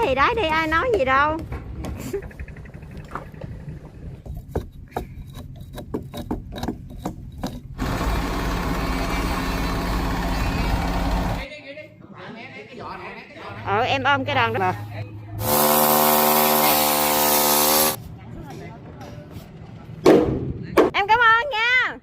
thì đái đi, ai nói gì đâu. Em ôm cái đòn đó. Em cảm ơn nha.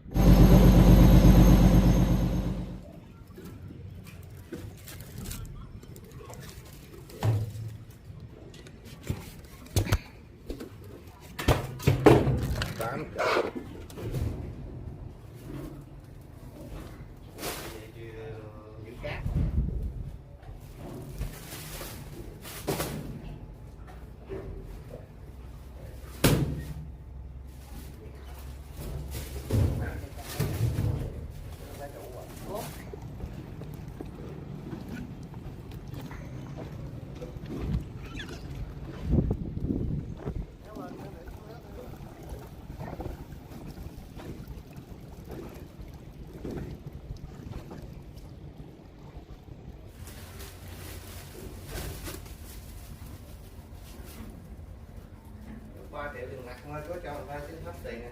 Qua tiệm tiền mặt thôi, có cho người ta xin hết tiền nè.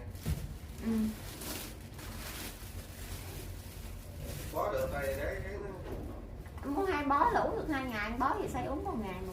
Bó được rồi để Anh muốn 2 bó là uống được 2 ngày, anh bó thì say uống 1 ngày một.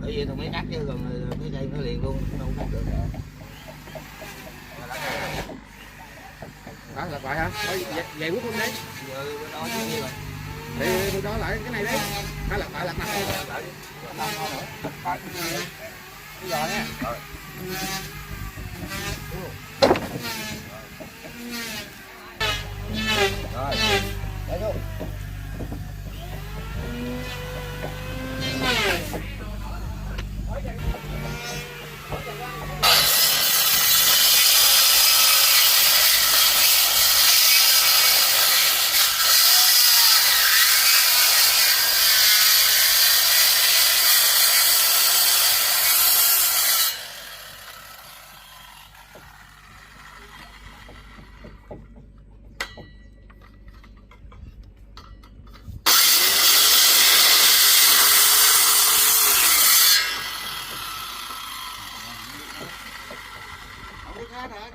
Bởi vì thằng mới cắt chứ còn cái cây nó liền luôn, nó đâu cắt được. Đó là vậy hả? Thôi về quốc luôn đi. Giờ đó chứ gì rồi. Thì tôi đó lại cái này đi. Hay là phải lặt mặt đi. Bây giờ nha. Rồi. Để vô.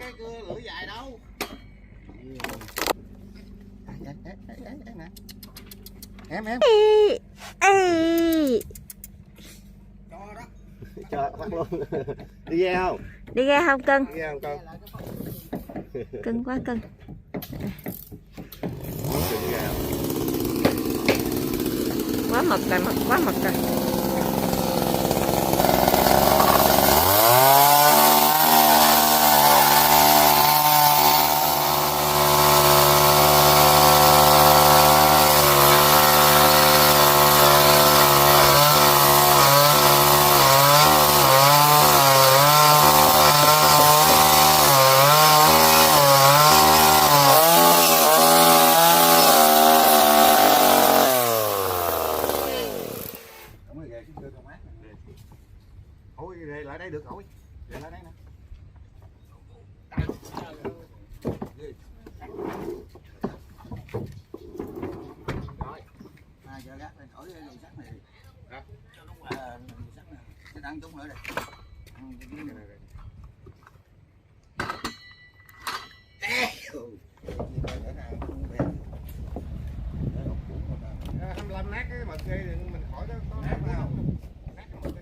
Cái cưa lưỡi dài đâu. Em cho đó. Cho bắt luôn. Đi ghe không? Đi ra không cưng? Đi ghe không con? Cưng quá cưng. Đi ghe không? Quá mực rồi, quá mực rồi. Ôi để lại đây được rồi. Để lại đây nè. Rồi. Giờ gác lên khỏi dây sắt này. Cho đúng là sắt này. Cái đang trúng nữa đây. Làm nát cái mực kia thì mình khỏi đó có nát nào. Nát cái mực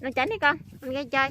Nó tránh đi con, mình nghe chơi.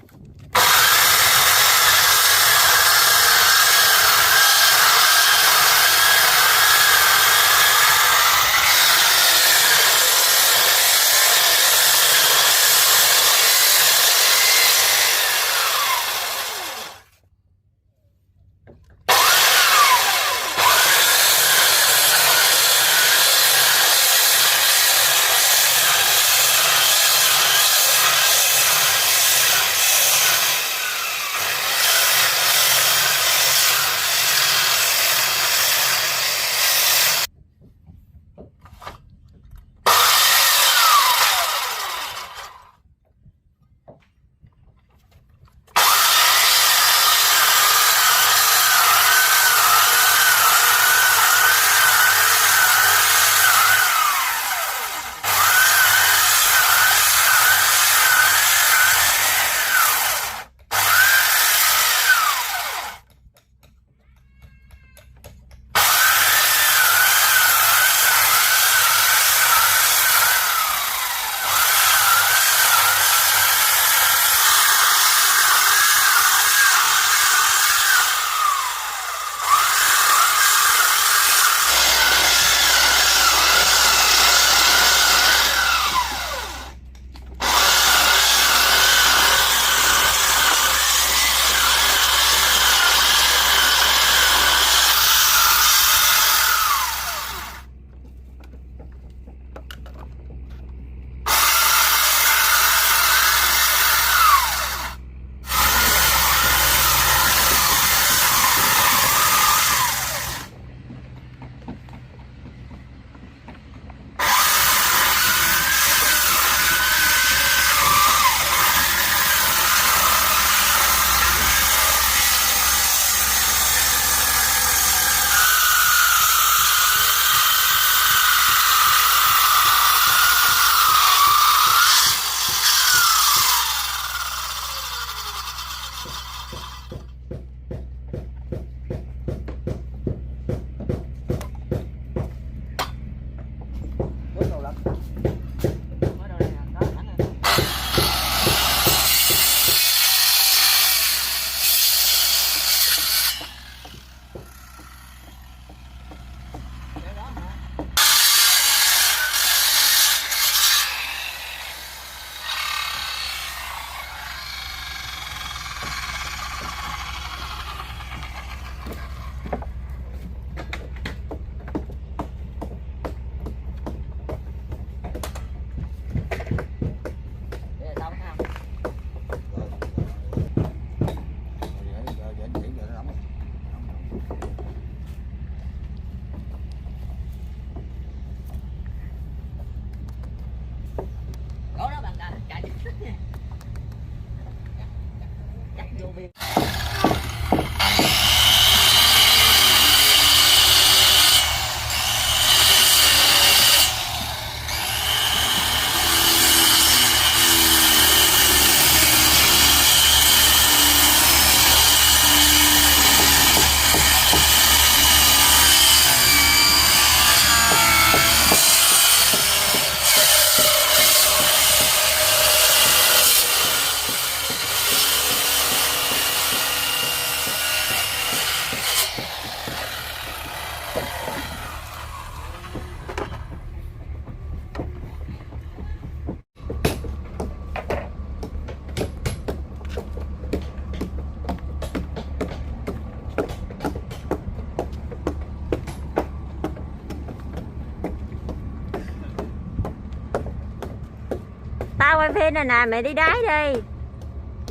Tao quay phim này nè, mẹ đi đáy đi.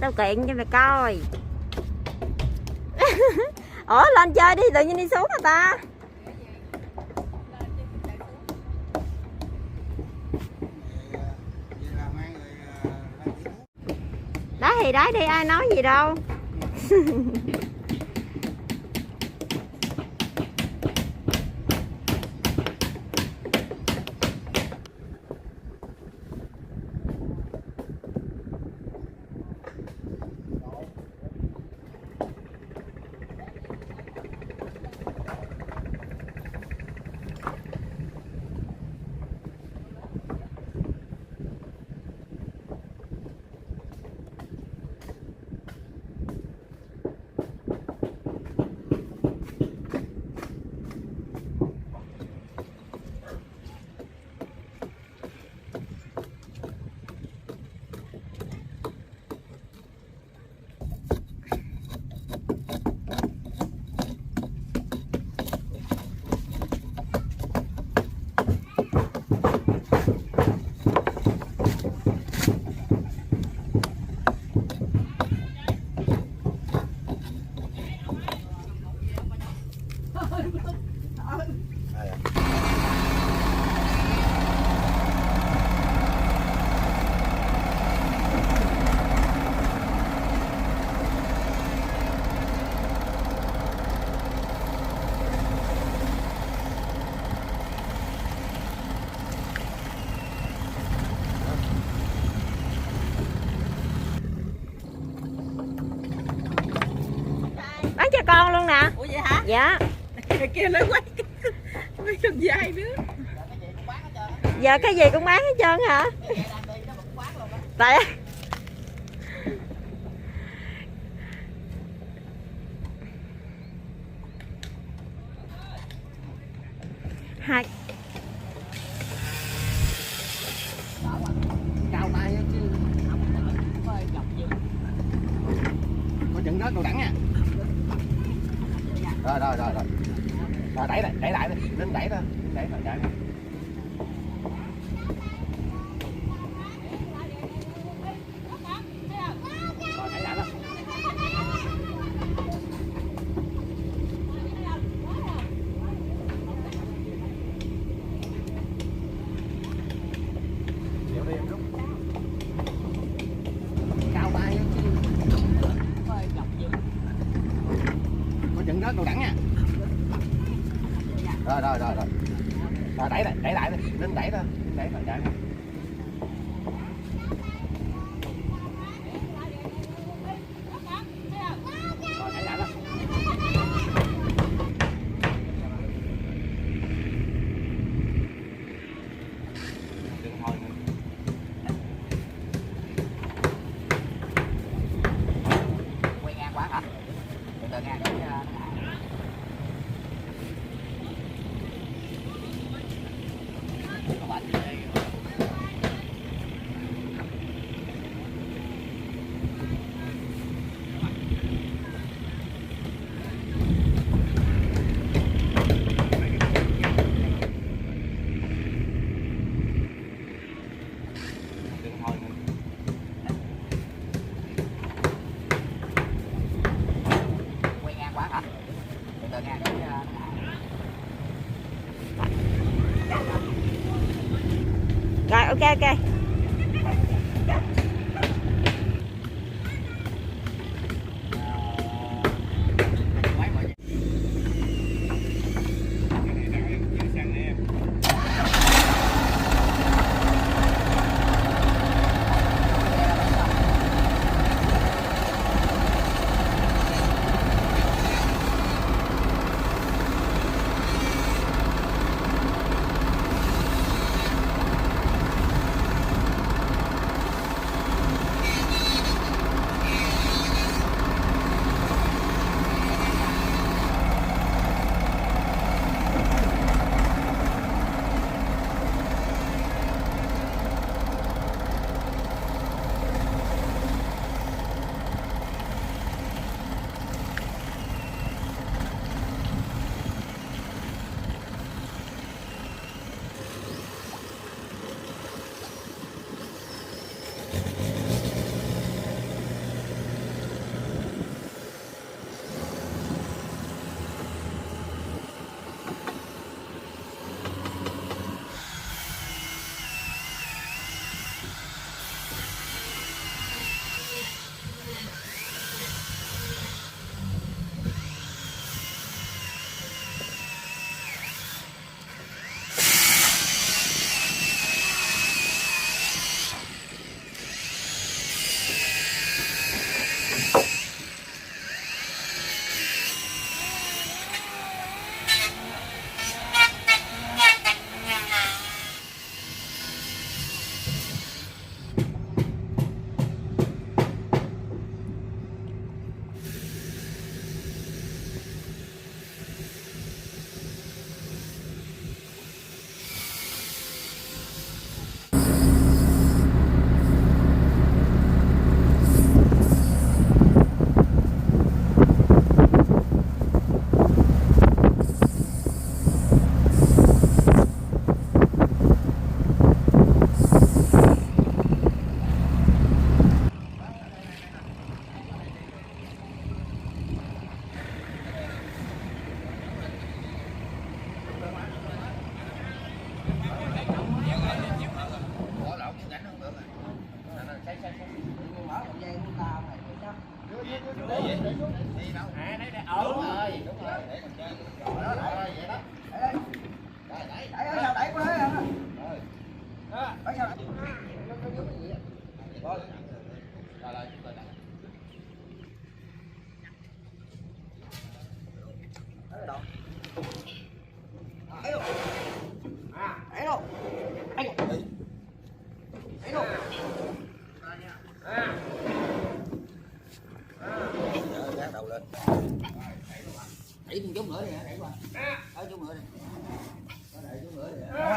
Tao kiện cho mày coi. Ủa lên chơi đi, tự nhiên đi xuống hả ta? Đá thì đáy đi, ai nói gì đâu. con luôn nè. Ủa vậy hả? Dạ. Kia nó quay mấy con dai nữa. Giờ cái gì cũng bán hết trơn hả? Tại hai Cao tay chứ có chừng rớt đồ đẳng nha. Rồi đẩy lại đi, lên đẩy ra, đẩy ra chạy. Rồi đẩy lại đó. Chịu đi em rút. Cao tay chứ. Có chừng rớt đồ đẳng nha. Rồi đẩy lại đi, lên đẩy ra chạy. Rồi đẩy lại đó. Đừng thôi nữa. Quay ngang quá hả? Từ ngang cái quay ngang quá hả? Từ ngang cái rồi, ok.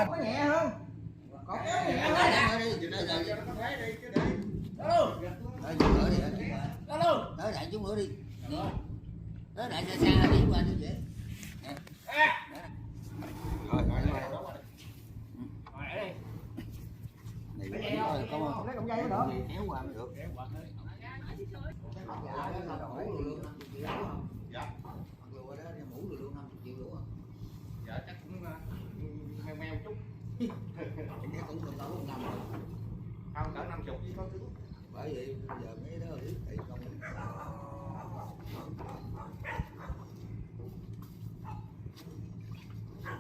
có nhẹ không? Có nhẹ hơn. Tới đại chút nữa đi. Tới đại xa xa đi qua đi dễ. Rồi, này có không? Lấy cọng dây đó. Kéo qua mới được. Dạ. Dạ chắc cũng meo meo chút. Không cỡ 50 chứ có thứ. Bởi vậy giờ mấy đó biết thì không.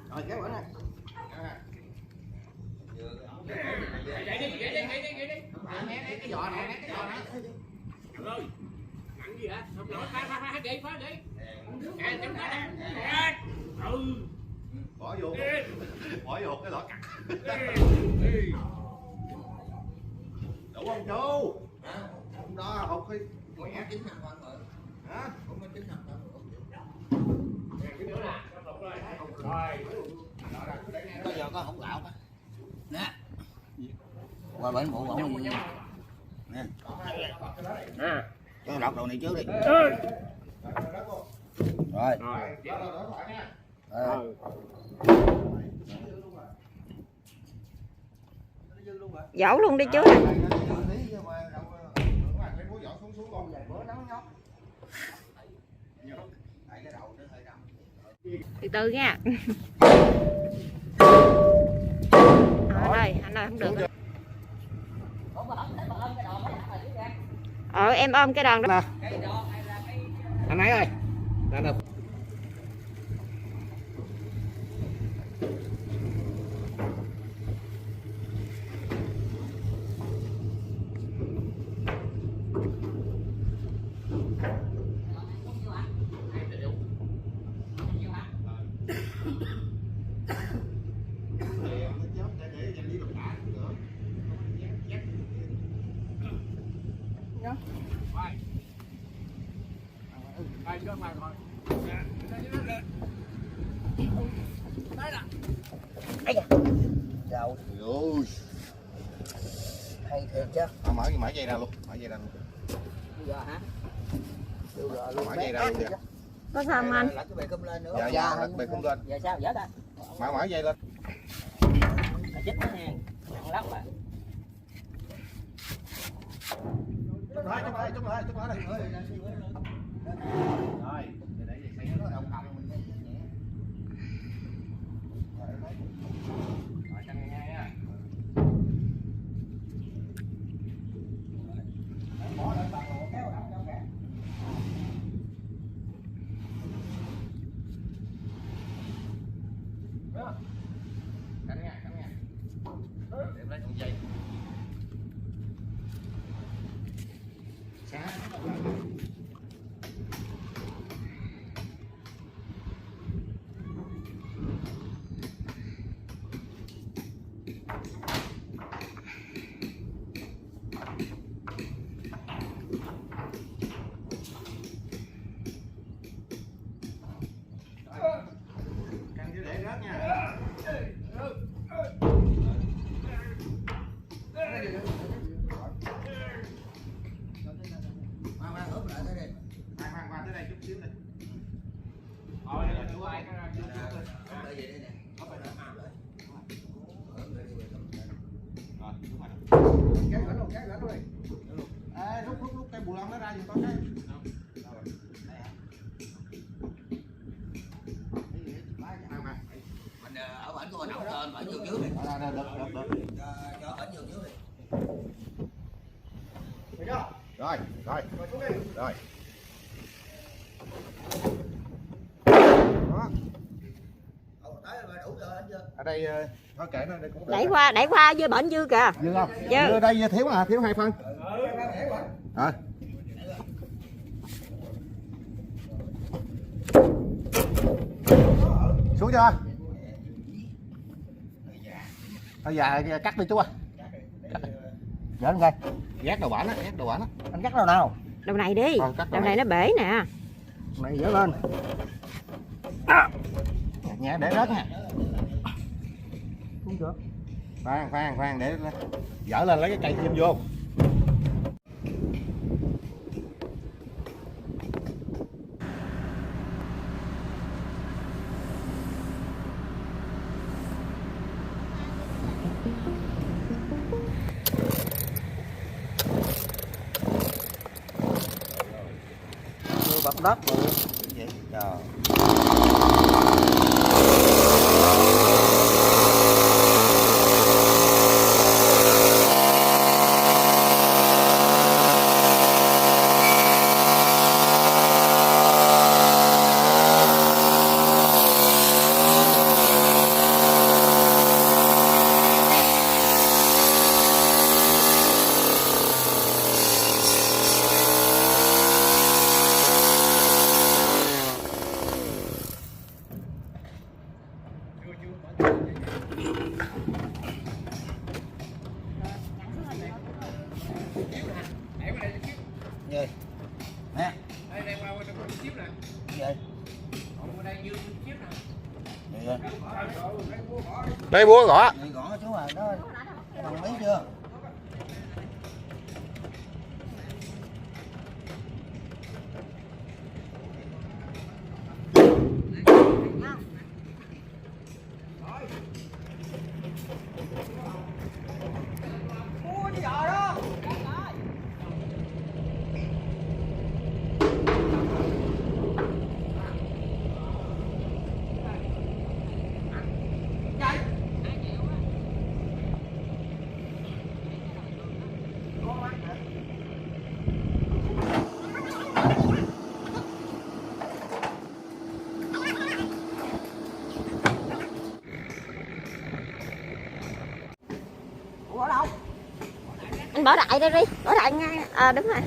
Rồi kéo qua đây. Cái giò này, cái giò này. Ơi. Nặng gì hả? Không nổi, phá đi, phá đi. Nè, chống nè. Ừ. Bỏ vô cái lọ cặt. Đủ không chú? Không đó, không khi Khỏe chính nằm hơn rồi. hả? Không có chính nằm đâu. Bây giờ có hỗn gạo đó. Nè. Qua bển bộ bổng đi. Nè. Cho lọc đầu này trước đi. Rồi. Dẫu luôn đi chú. Từ từ nha. Đây, anh ơi không được. Em ôm cái đòn đó. Anh ấy ơi. Nè nè. Dầu. Ôi. Hay thiệt chứ. Mở dây ra luôn. Mở dây ra luôn. Bây giờ hả? Mở dây ra luôn kìa. Có sao không anh? Lật cái bè cung lên nữa. Dạ, lật bè cung lên. Giờ sao? Dở ta. Mở dây lên. Chết nó nha. Nặng lắm mà. Chút lại đây. Rồi, để xây nó đồng cầm mình nhẹ. Rồi căng ngay nha. Bỏ lên bàn hồ kéo đậm cho kìa. Căng nha. Để lấy con dây. Căng chứ để rớt nha. Mang ướp lại tới đây. Mang qua tới đây chút xíu này. Rồi là chú ai cái chút xíu thôi. Đây vậy đây nè. Rồi, đúng rồi. Kéo gắn luôn. Ê, rút cái bù lông nó ra giùm con cái. Mình ở bển của mình không trên, bển giường dưới này. Được. Cho bển giường dưới này. Rồi. Đó. Tới rồi đủ rồi anh chưa? Ở đây có kệ nó đây cũng được. Đẩy qua với bệnh dư kìa. Dư không? Dư. Dư đây thiếu 2 phân. Rồi. Xuống chưa? Bây giờ cắt đi chú ơi. Dỡ lên coi. Gác đầu bển á. Anh cắt đầu nào? Đầu này đi. Đầu này nó bể nè. Này dỡ lên. Đó. Nhẹ để rớt nha. không được. Khoan để dở lên lấy cái cây chim vô. Bật đất rồi vậy trời. Gì? Nè. Đây đây qua đây có chiếc nè. Gì? Ở đây dương chiếc nè. Gì vậy? Đây búa gõ. Gì gõ xuống rồi đó. Đồng ý chưa? Anh bỏ đại đây đi, bỏ đại ngay. À đúng rồi.